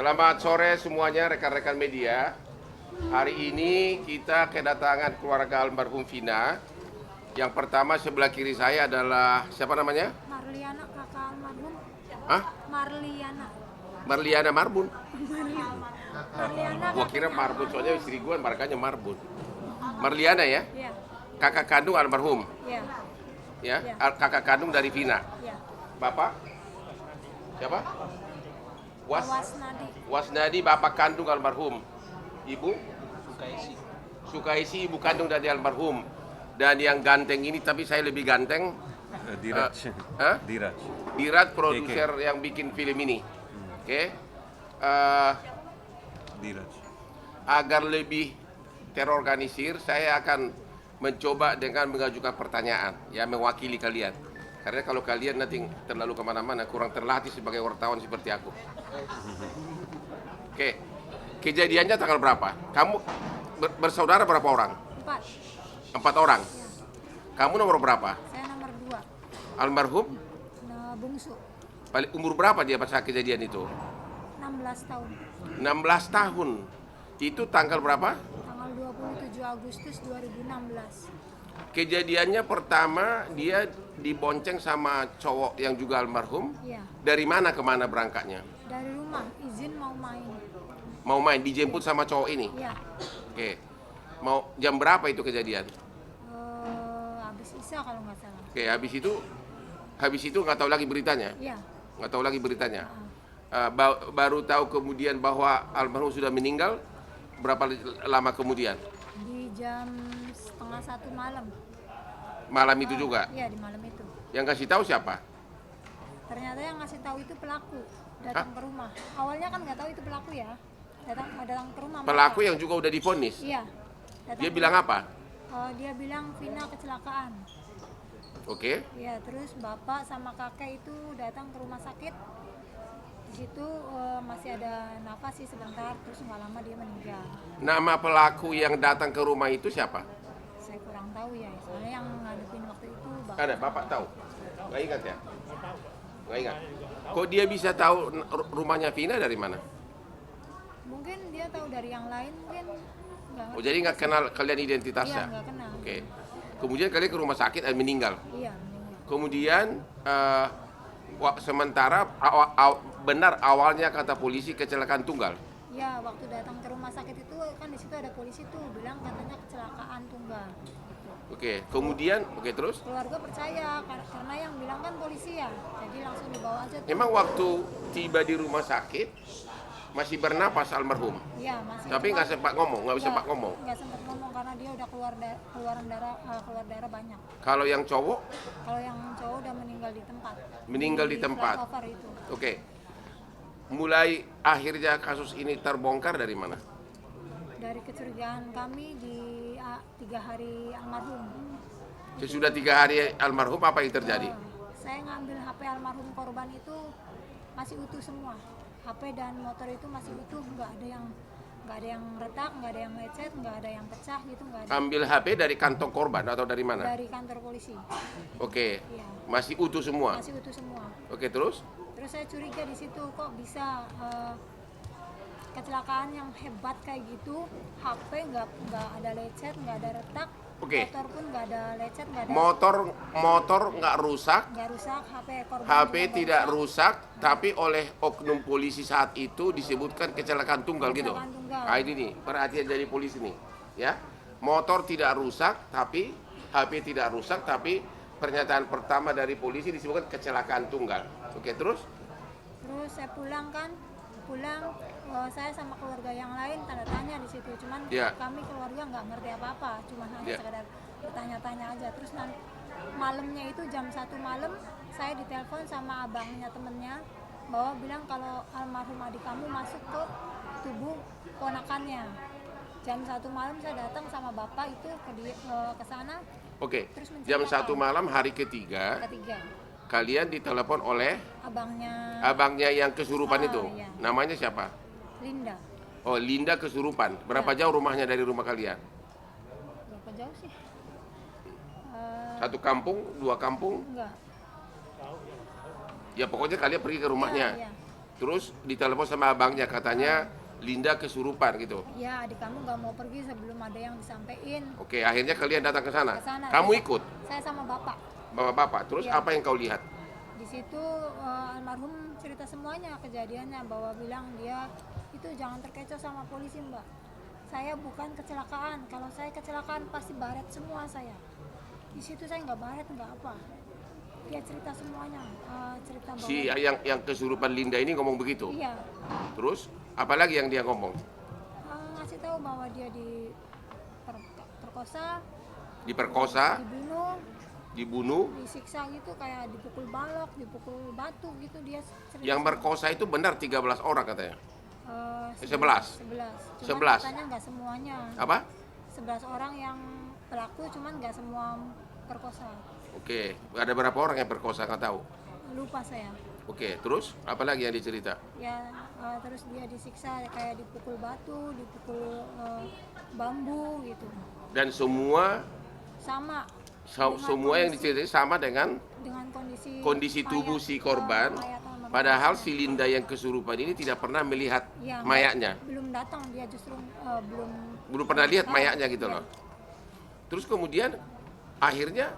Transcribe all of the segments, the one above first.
Selamat sore semuanya rekan-rekan media. Hari ini kita kedatangan keluarga almarhum Vina. Yang pertama sebelah kiri saya adalah siapa namanya? Marliana, kakak almarhum. Hah? Marliana. Marliana Marbun. Marliana. Gua kira Marbun soalnya istri gua markanya Marbun. Marliana ya? Iya. Kakak kandung almarhum. Iya. Ya, Iya. kakak kandung dari Vina. Iya. Bapak? Siapa? Wasnadi. Wasnadi bapak kandung almarhum. Ibu? Sukaisi ibu kandung dari almarhum. Dan yang ganteng ini tapi saya lebih ganteng. Diraj. Hah? Diraj. Dirat produser yang bikin film ini. Oke. Diraj. Agar lebih terorganisir, saya akan mencoba dengan mengajukan pertanyaan, ya mewakili kalian. Karena kalau kalian nanti terlalu kemana-mana, kurang terlatih sebagai wartawan seperti aku. Oke, kejadiannya tanggal berapa? Kamu bersaudara berapa orang? 4. 4 orang. Kamu nomor berapa? Saya nomor 2. Almarhum? Bungsu. Umur berapa dia pas kejadian itu? 16 tahun. 16 tahun. Itu tanggal berapa? Tanggal 27 Agustus 2016. Kejadiannya pertama dia dibonceng sama cowok yang juga almarhum. Iya. Dari mana ke mana berangkatnya? Dari rumah, izin mau main. Mau main, dijemput sama cowok ini? Iya. Oke. Mau jam berapa itu kejadian? Habis Isya kalau nggak salah. Oke, habis itu nggak tahu lagi beritanya? Iya. Nggak tahu lagi beritanya? Baru tahu kemudian bahwa almarhum sudah meninggal, berapa lama kemudian? Di jam setengah 1 malam. Malam itu juga? Iya, di malam itu. Yang kasih tahu siapa? Ternyata yang ngasih tahu itu pelaku datang ke rumah. Awalnya kan nggak tahu itu pelaku ya. Datang ke rumah. Pelaku mereka. yang juga udah divonis? Iya. Dia bilang apa? Dia bilang Vina kecelakaan. Oke. Iya, terus bapak sama kakek itu datang ke rumah sakit. Di situ masih ada nafas sih sebentar, terus nggak lama dia meninggal. Nama pelaku yang datang ke rumah itu siapa? Saya kurang tahu ya, soalnya yang ngadepin waktu itu bapak. Ada, bapak tahu? Nggak ingat ya? Nggak ingat. Kok dia bisa tahu rumahnya Vina dari mana? Mungkin dia tahu dari yang lain, mungkin nggak Oh, ngerti. jadi nggak kenal kalian identitasnya? Iya, nggak kenal. Oke. Kemudian kalian ke rumah sakit dan meninggal. Iya, meninggal. Kemudian sementara benar awalnya kata polisi kecelakaan tunggal. Ya, waktu datang ke rumah sakit itu kan di situ ada polisi tuh bilang katanya kecelakaan tunggal. Oke. Kemudian, oke terus? Keluarga percaya karena yang bilang kan polisi ya, jadi langsung dibawa aja tuh. Memang waktu tiba di rumah sakit masih bernapas almarhum, Iya, masih. tapi nggak sempat ngomong, nggak sempat ngomong. Nggak sempat ngomong karena dia udah keluar darah banyak. Kalau yang cowok Kalau yang cowok udah meninggal di tempat. meninggal di tempat. Flyover itu. Oke. Mulai akhirnya kasus ini terbongkar dari mana? Dari kecurigaan kami di 3 hari almarhum. Sesudah 3 hari almarhum apa yang terjadi? Saya ngambil HP almarhum korban itu masih utuh semua. HP dan motor itu masih utuh, nggak ada yang retak, nggak ada yang lecet, nggak ada yang pecah gitu, nggak ada. Ambil HP dari kantong korban atau dari mana? Dari kantor polisi. Oke. Iya. Masih utuh semua. Masih utuh semua. Oke, terus? Terus saya curiga di situ kok bisa kecelakaan yang hebat kayak gitu, HP nggak ada lecet, nggak ada retak, Oke. motor pun nggak ada lecet, nggak ada. Motor nggak rusak, Nggak rusak, HP korban HP juga nggak tidak rusak, tapi oleh oknum polisi saat itu disebutkan kecelakaan tunggal gitu. Kecelakaan tunggal. Nah, ini nih perhatian dari polisi nih, ya. Motor tidak rusak, tapi HP tidak rusak, tapi pernyataan pertama dari polisi disebutkan kecelakaan tunggal. Oke, terus? Terus saya pulang, saya sama keluarga yang lain tanda tanya di situ, cuman Ya. kami keluarga nggak ngerti apa-apa, cuman hanya Ya. sekedar bertanya-tanya aja. Terus nanti malamnya itu jam 1 malam saya ditelepon sama abangnya temennya bahwa bilang kalau almarhum adik kamu masuk ke tubuh ponakannya. Jam 1 malam saya datang sama bapak itu ke sana. Oke. Terus Jam menceritakan. 1 malam hari ketiga, kalian ditelepon oleh abangnya yang kesurupan itu. Iya. Namanya siapa? Linda. Oh, Linda kesurupan. Berapa jauh rumahnya dari rumah kalian? Berapa jauh sih? 1 kampung, 2 kampung? Enggak. Ya pokoknya kalian pergi ke rumahnya. Iya. Terus ditelepon sama abangnya, katanya Linda kesurupan gitu. Ya, adik kamu nggak mau pergi sebelum ada yang disampaikan Oke, akhirnya kalian datang ke sana. ke sana. Kamu ikut, Saya sama bapak. bapak-bapak. Terus Iya. apa yang kau lihat? Di situ almarhum cerita semuanya kejadiannya, bahwa bilang dia itu jangan terkecoh sama polisi, Mbak. Saya bukan kecelakaan. Kalau saya kecelakaan pasti baret semua saya. Di situ saya nggak baret, nggak apa. Dia cerita semuanya, cerita bahwa Si yang kesurupan Linda ini ngomong begitu. iya, Terus apalagi yang dia ngomong? ngasih tahu bahwa dia perkosa, Diperkosa, dibunuh, dibunuh. disiksa gitu, kayak dipukul balok, dipukul batu gitu. Dia cerita Yang berkosa itu benar 13 orang katanya. 11. 11. 11. Katanya nggak semuanya. Apa? 11 orang yang pelaku, cuman nggak semua perkosa. Oke, ada berapa orang yang perkosa nggak tahu. Lupa saya. Oke, terus apa lagi yang dicerita? Ya, terus dia disiksa kayak dipukul batu, dipukul bambu gitu. Dan semua Sama semua yang diceritain sama dengan dengan kondisi tubuh si korban. mayat almarhum. Padahal si Linda yang kesurupan ini tidak pernah melihat Ya, mayatnya. belum datang, dia justru Belum pernah lihat tahu. mayatnya gitu Ya. loh. Terus kemudian akhirnya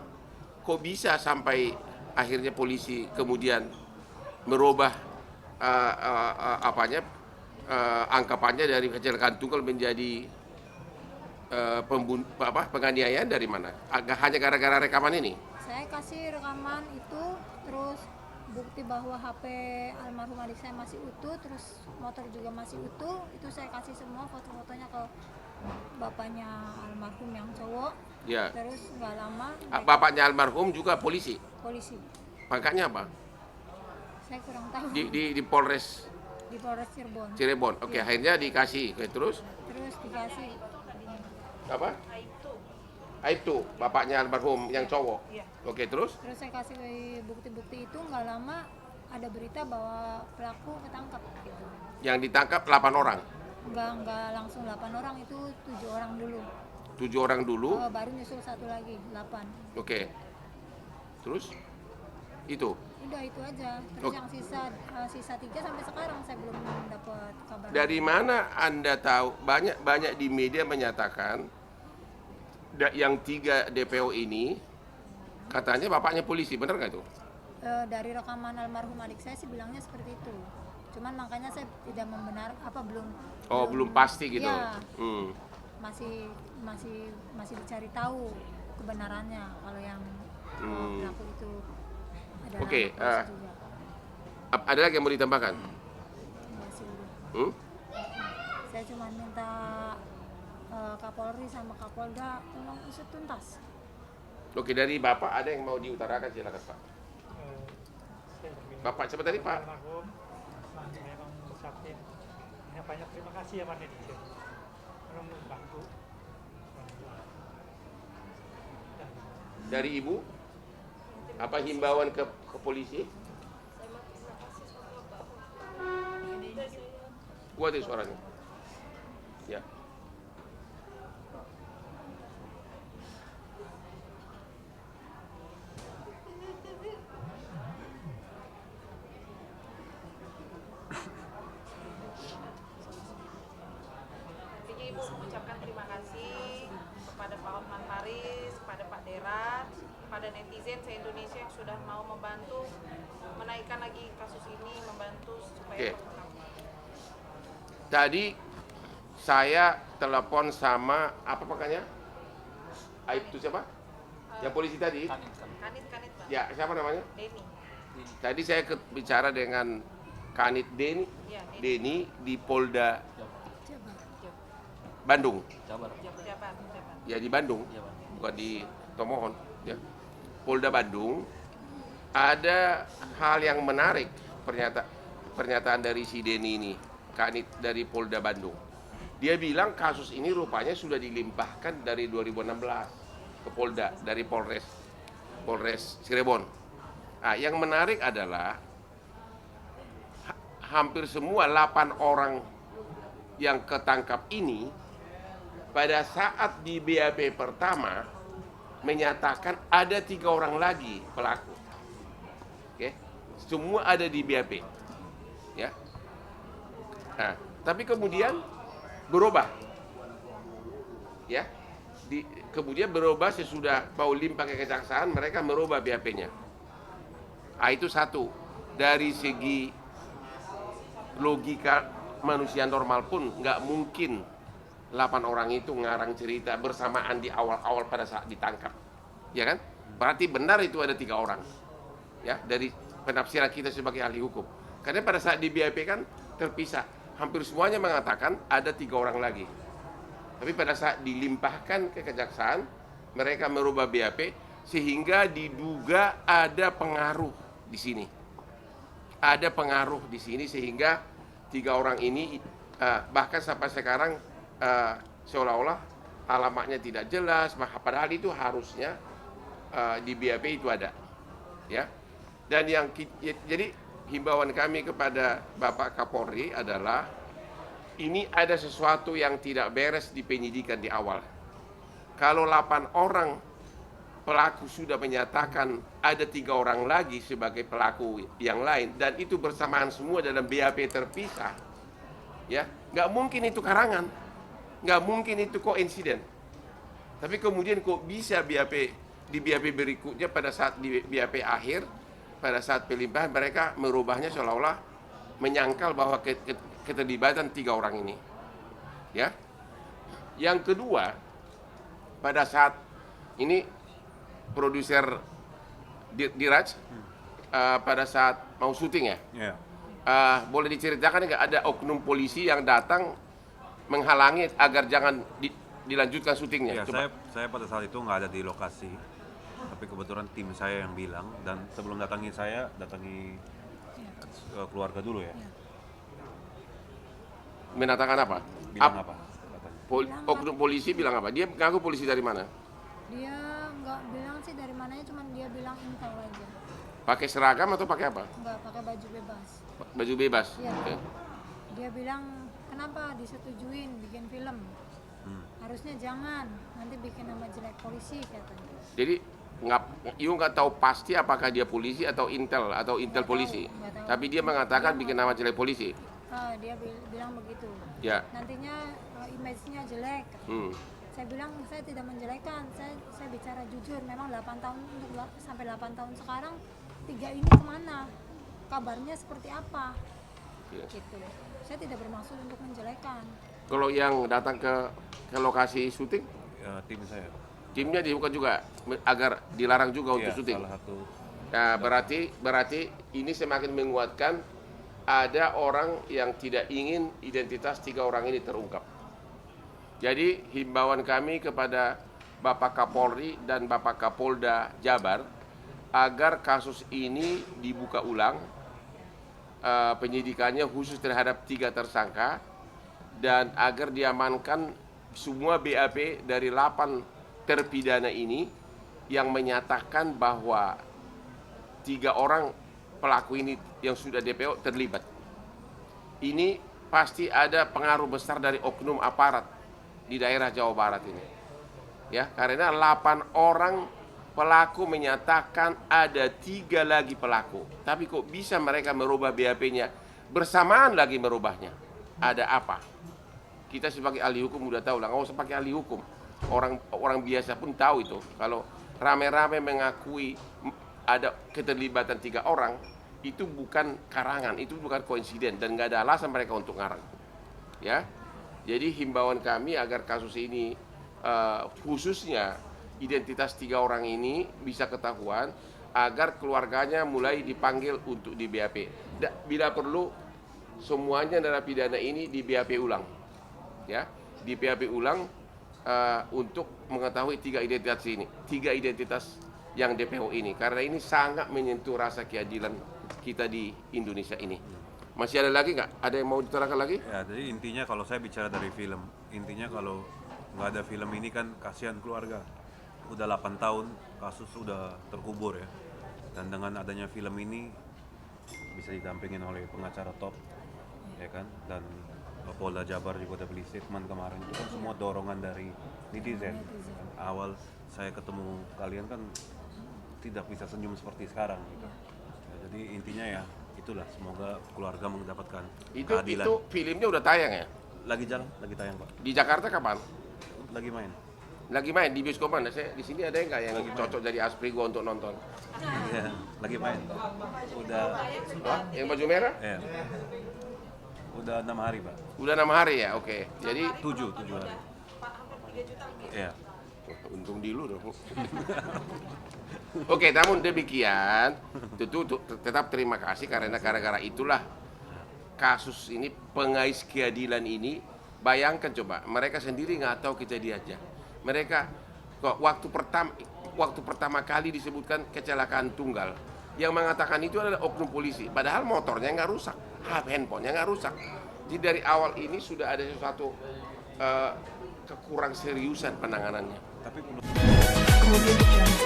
kok bisa sampai akhirnya polisi kemudian merubah angkapannya dari kecelakaan tunggal menjadi penganiayaan dari mana? Hanya gara-gara rekaman ini? Saya kasih rekaman itu, terus bukti bahwa HP almarhum adik saya masih utuh, terus motor juga masih utuh. Itu saya kasih semua foto-fotonya ke bapaknya almarhum yang cowok. Ya. Terus nggak lama Bapaknya almarhum juga polisi. polisi. Pangkatnya apa? Saya kurang tahu. Di Polres Di Polres Cirebon. Cirebon. Oke, akhirnya dikasih. Oke, terus Terus dikasih apa? Aibtu, bapaknya almarhum yang cowok. Oke, terus terus saya kasih bukti-bukti itu. Nggak lama ada berita bahwa pelaku ketangkap gitu. yang ditangkap 8 orang. Nggak langsung 8 orang, itu 7 orang dulu. 7 orang dulu. Baru nyusul satu lagi, 8. Oke. Terus itu. Udah itu aja. Terus Oke. yang sisa 3 sampai sekarang saya belum dapat kabar. Dari mana Anda tahu? Banyak di media menyatakan yang 3 DPO ini katanya bapaknya polisi, benar nggak itu? Dari rekaman almarhum adik saya sih bilangnya seperti itu. Cuman makanya saya tidak Belum pasti gitu. Iya, Hmm. masih dicari tahu kebenarannya kalau yang pelaku itu adalah Oke, anak polisi juga. Ada lagi yang mau ditambahkan? Enggak sih, udah. Hmm? Saya cuma minta Kapolri sama Kapolda tolong usut tuntas. Oke, dari Bapak ada yang mau diutarakan, silakan Pak. Bapak siapa tadi Pak? Almarhum, memang mengucapkan banyak terima kasih ya Pak netizen. Orang membantu. Dari Ibu, apa himbauan ke polisi? Kuat ya suaranya. Ya. Intinya Ibu mengucapkan terima kasih kepada Pak Hotman Paris, kepada Pak Derat, pada netizen se-Indonesia yang sudah mau membantu menaikkan lagi kasus ini, membantu supaya Oke. terungkap. Tadi saya telepon sama apa pakainya? Aib itu siapa? Yang polisi tadi? Kanit Pak. Ya, siapa namanya? Denny. Tadi saya bicara dengan Kanit Deni, Ya, Deni di Polda Coba. Bandung. Jabat. Ya di Bandung, bukan di Tomohon. Ya. Polda Bandung. Ada hal yang menarik pernyataan dari si Deni ini, Kanit dari Polda Bandung. Dia bilang kasus ini rupanya sudah dilimpahkan dari 2016 ke Polda, dari Polres Cirebon. Nah, yang menarik adalah hampir semua 8 orang yang ketangkap ini pada saat di BAP pertama menyatakan ada 3 orang lagi pelaku. Oke, semua ada di BAP. Ya, Nah, tapi kemudian berubah, ya. Kemudian berubah sesudah mau limpah ke kejaksaan, mereka merubah BAP-nya. Itu satu. Dari segi logika manusia normal pun nggak mungkin 8 orang itu ngarang cerita bersamaan di awal-awal pada saat ditangkap, ya kan? Berarti benar itu ada 3 orang, ya, dari penafsiran kita sebagai ahli hukum. Karena pada saat di BAP kan terpisah, hampir semuanya mengatakan ada 3 orang lagi. Tapi pada saat dilimpahkan ke kejaksaan, mereka merubah BAP sehingga diduga ada pengaruh di sini. Ada pengaruh di sini sehingga 3 orang ini bahkan sampai sekarang seolah-olah alamatnya tidak jelas, padahal itu harusnya di BAP itu ada, ya. Dan jadi himbauan kami kepada Bapak Kapolri adalah ini ada sesuatu yang tidak beres di penyidikan di awal. Kalau 8 orang pelaku sudah menyatakan ada 3 orang lagi sebagai pelaku yang lain dan itu bersamaan semua dalam BAP terpisah, ya, nggak mungkin itu karangan, nggak mungkin itu koinsiden. Tapi kemudian kok bisa di BAP berikutnya pada saat di BAP akhir, pada saat pelimpahan mereka merubahnya seolah-olah menyangkal bahwa keterlibatan 3 orang ini, ya. Yang kedua, pada saat ini produser Diraj pada saat mau syuting, ya, boleh diceritakan nggak ada oknum polisi yang datang menghalangi agar jangan dilanjutkan syutingnya? Ya, saya pada saat itu nggak ada di lokasi, tapi kebetulan tim saya yang bilang, dan sebelum datangi keluarga dulu, ya. Mengatakan apa? Bilang apa? Katanya. Oknum polisi bilang apa? Dia mengaku polisi dari mana? Dia nggak bilang sih dari mananya, cuman dia bilang intel aja. Pakai seragam atau pakai apa? Nggak pakai baju bebas. Baju bebas. Iya. Oke. Dia bilang kenapa disetujuin bikin film? Harusnya jangan, nanti bikin nama jelek polisi katanya. Jadi nggak tahu pasti apakah dia polisi atau intel polisi. Nggak tahu. Tapi dia mengatakan bikin nama jelek polisi. Dia bilang begitu. Ya. Nantinya image-nya jelek. Saya bilang saya tidak menjelekkan, saya bicara jujur. Memang 8 tahun sampai 8 tahun sekarang 3 ini kemana? Kabarnya seperti apa? Ya. Gitu. Saya tidak bermaksud untuk menjelekkan. Kalau yang datang ke lokasi syuting, Ya, tim saya. timnya dibuka juga agar dilarang juga untuk Ya, syuting. salah satu. Nah, berarti ini semakin menguatkan ada orang yang tidak ingin identitas 3 orang ini terungkap. Jadi himbauan kami kepada Bapak Kapolri dan Bapak Kapolda Jabar agar kasus ini dibuka ulang, penyidikannya khusus terhadap 3 tersangka, dan agar diamankan semua BAP dari 8 terpidana ini yang menyatakan bahwa 3 orang pelaku ini yang sudah DPO terlibat. Ini pasti ada pengaruh besar dari oknum aparat di daerah Jawa Barat ini, ya, karena 8 orang pelaku menyatakan ada 3 lagi pelaku, tapi kok bisa mereka merubah BAP-nya bersamaan lagi merubahnya? Ada apa? Kita sebagai ahli hukum udah tahu lah, nggak usah pakai ahli hukum, orang biasa pun tahu itu. Kalau rame-rame mengakui ada keterlibatan 3 orang, itu bukan karangan, itu bukan koinsiden, dan nggak ada alasan mereka untuk ngarang, ya. Jadi himbauan kami agar kasus ini khususnya identitas 3 orang ini bisa ketahuan, agar keluarganya mulai dipanggil untuk di BAP. Bila perlu semuanya narapidana ini di BAP ulang, ya, di BAP ulang untuk mengetahui 3 identitas ini, 3 identitas yang DPO ini, karena ini sangat menyentuh rasa keadilan kita di Indonesia ini. Masih ada lagi nggak? Ada yang mau diterangkan lagi? Ya, jadi intinya kalau saya bicara dari film, intinya kalau nggak ada film ini kan kasihan keluarga. Udah 8 tahun kasus sudah terkubur, ya. Dan dengan adanya film ini bisa didampingin oleh pengacara top, ya kan? Dan Polda Jabar juga udah beli statement kemarin. Itu kan semua dorongan dari netizen. Awal saya ketemu kalian kan tidak bisa senyum seperti sekarang gitu. Ya, jadi intinya ya itulah semoga keluarga mendapatkan Itu keadilan. filmnya udah tayang ya? Lagi jalan, lagi tayang Pak. Di Jakarta kapan? Lagi main. Lagi main di bioskop mana? Saya di sini ada nggak yang cocok jadi Asprigo untuk nonton? Iya, lagi main. Udah, Hah? Yang baju merah? ya. Udah 6 hari Pak. Udah 6 hari ya, oke. Jadi 7 hari. Pak, hampir 3 juta lebih. Iya. untung dulu dong. Oke, namun demikian, tentu tetap terima kasih karena gara-gara itulah kasus ini, pengais keadilan ini. Bayangkan coba, mereka sendiri nggak tahu kejadiannya. Mereka kok waktu pertama kali disebutkan kecelakaan tunggal, yang mengatakan itu adalah oknum polisi, padahal motornya nggak rusak, handphonenya nggak rusak. Jadi dari awal ini sudah ada sesuatu kekurang seriusan penanganannya. Tapi Audio Jungle.